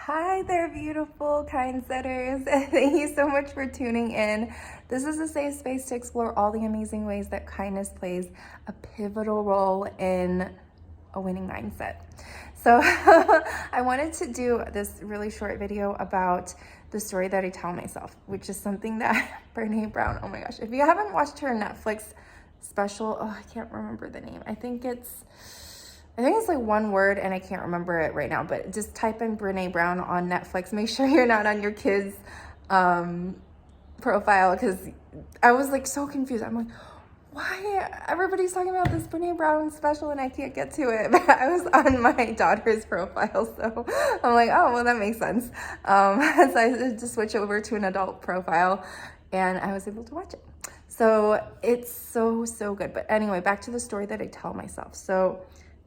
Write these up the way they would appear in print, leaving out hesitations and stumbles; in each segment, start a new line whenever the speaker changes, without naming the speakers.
Hi there, beautiful kind setters. Thank you so much for tuning in. This is a safe space to explore all the amazing ways that kindness plays a pivotal role in a winning mindset. So I wanted to do this really short video about the story that I tell myself, which is something that Brene Brown, oh my gosh, if you haven't watched her Netflix special, I can't remember the name. I think it's like one word and I can't remember it right now, but just type in Brene Brown on Netflix. Make sure you're not on your kids' profile, because I was like so confused. I'm like, why everybody's talking about this Brene Brown special and I can't get to it? But I was on my daughter's profile, so I'm like, oh, well, that makes sense. So I just switched over to an adult profile and I was able to watch it. So it's so good. But anyway, back to the story that I tell myself. So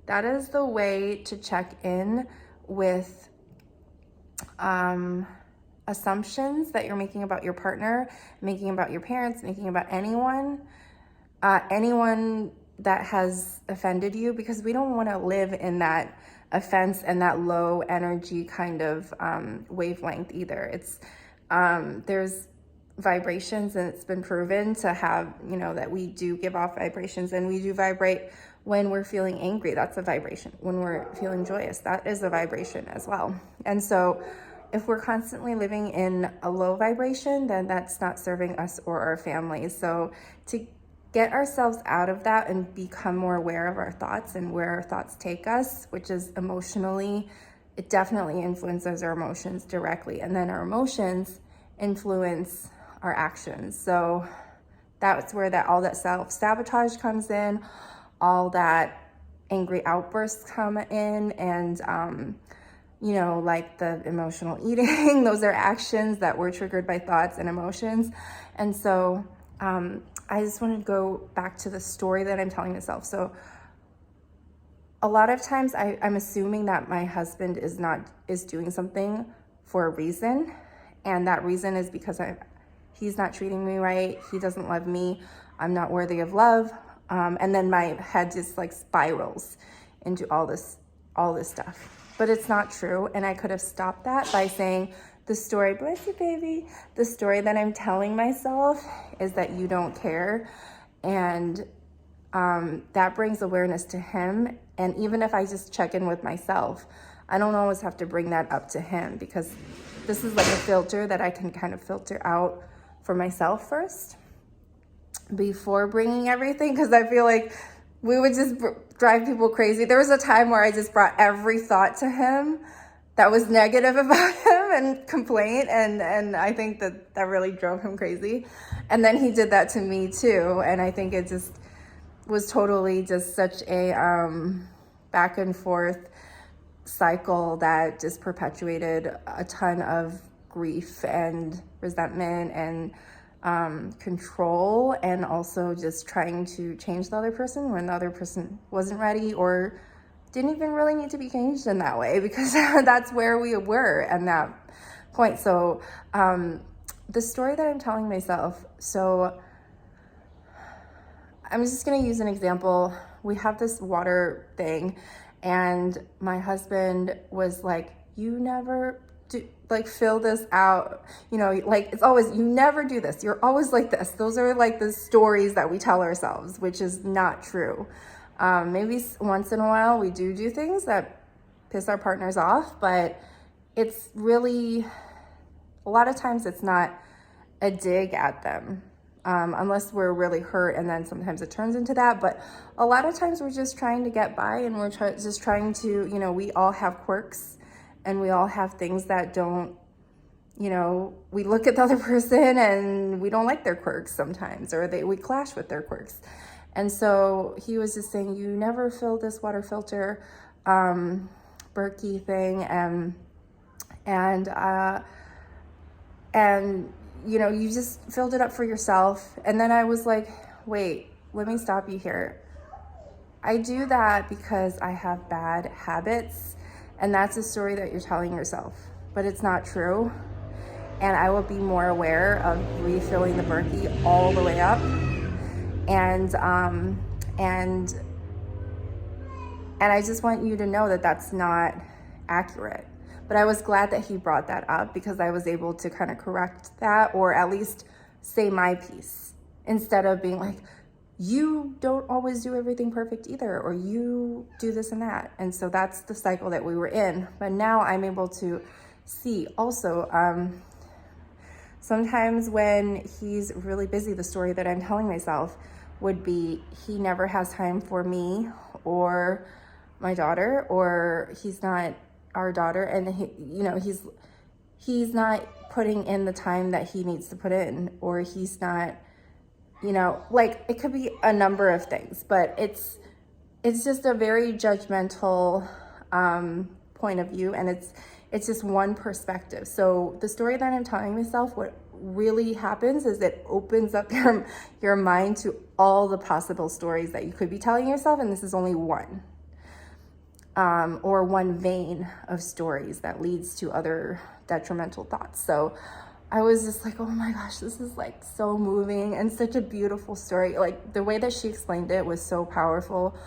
that is the way to check in with assumptions that you're making about your partner, making about your parents, making about anyone that has offended you, because we don't want to live in that offense and that low energy kind of wavelength either. It's there's vibrations, and it's been proven to have, that we do give off vibrations, and we do vibrate when we're feeling angry. That's a vibration. When we're feeling joyous, that is a vibration as well. And so if we're constantly living in a low vibration, then that's not serving us or our families. So to get ourselves out of that and become more aware of our thoughts and where our thoughts take us, which is emotionally, it definitely influences our emotions directly. And then our emotions influence our actions. So that's where all that self-sabotage comes in, all that angry outbursts come in, and like the emotional eating. Those are actions that were triggered by thoughts and emotions. And so I just want to go back to the story that I'm telling myself. So a lot of times I'm assuming that my husband is doing something for a reason, and that reason is because he's not treating me right, he doesn't love me, I'm not worthy of love. And then my head just like spirals into all this stuff. But it's not true. And I could have stopped that by saying, the story, bless you, baby, the story that I'm telling myself is that you don't care. And that brings awareness to him. And even if I just check in with myself, I don't always have to bring that up to him, because this is like a filter that I can kind of filter out for myself first before bringing everything, because I feel like we would just drive people crazy. There was a time where I just brought every thought to him that was negative about him and complaint, and I think that really drove him crazy. And then he did that to me too, and I think it just was totally just such a back and forth cycle that just perpetuated a ton of grief and resentment and control, and also just trying to change the other person when the other person wasn't ready or didn't even really need to be changed in that way, because that's where we were at that point. So the story that I'm telling myself, so I'm just going to use an example. We have this water thing, and my husband was like, you never fill this out, it's always, you never do this, you're always like this. Those are like the stories that we tell ourselves, which is not true. Maybe once in a while we do things that piss our partners off, but it's really, a lot of times it's not a dig at them, unless we're really hurt, and then sometimes it turns into that. But a lot of times we're just trying to get by, and we're just trying to, we all have quirks, and we all have things that don't, we look at the other person and we don't like their quirks sometimes, or we clash with their quirks. And so he was just saying, you never fill this water filter, Berkey thing. And you just filled it up for yourself. And then I was like, wait, let me stop you here. I do that because I have bad habits. And that's a story that you're telling yourself, but it's not true. And I will be more aware of refilling the Berkey all the way up. And I just want you to know that that's not accurate. But I was glad that he brought that up because I was able to kind of correct that, or at least say my piece, instead of being like, you don't always do everything perfect either, or you do this and that. And so that's the cycle that we were in. But now I'm able to see also, sometimes when he's really busy, the story that I'm telling myself would be, he never has time for me or my daughter, or he's not our daughter, and he's not putting in the time that he needs to put in, or he's not, like, it could be a number of things, but it's just a very judgmental point of view, and it's just one perspective. So the story that I'm telling myself, what really happens is it opens up your mind to all the possible stories that you could be telling yourself, and this is only one, or one vein of stories that leads to other detrimental thoughts. So I was just like, oh my gosh, this is like so moving and such a beautiful story. Like, the way that she explained it was so powerful.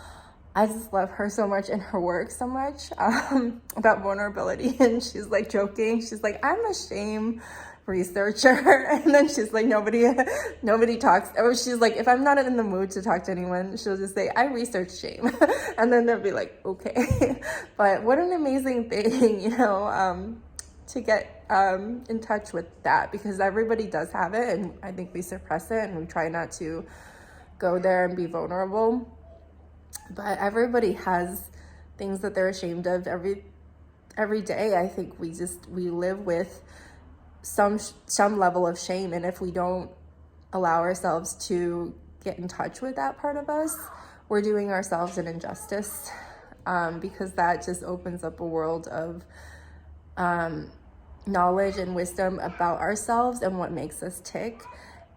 I just love her so much and her work so much, about vulnerability. And she's like joking. She's like, I'm a shame researcher. And then she's like, nobody talks. Or she's like, if I'm not in the mood to talk to anyone, she'll just say, I research shame. And then they'll be like, okay. But what an amazing thing, to get in touch with that, because everybody does have it, and I think we suppress it and we try not to go there and be vulnerable. But everybody has things that they're ashamed of every day. I think we live with some level of shame, and if we don't allow ourselves to get in touch with that part of us, we're doing ourselves an injustice, because that just opens up a world of knowledge and wisdom about ourselves and what makes us tick,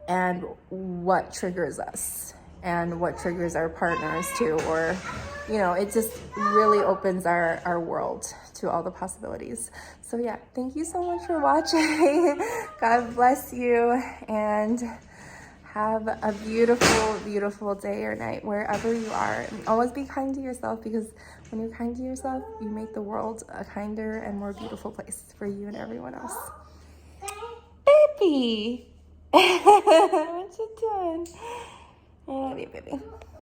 and what triggers us, and what triggers our partners too, or it just really opens our world to all the possibilities. So yeah, thank you so much for watching. God bless you, and have a beautiful, beautiful day or night wherever you are. And always be kind to yourself, because when you're kind to yourself, you make the world a kinder and more beautiful place for you and everyone else. Baby! What you doing? I love you, baby.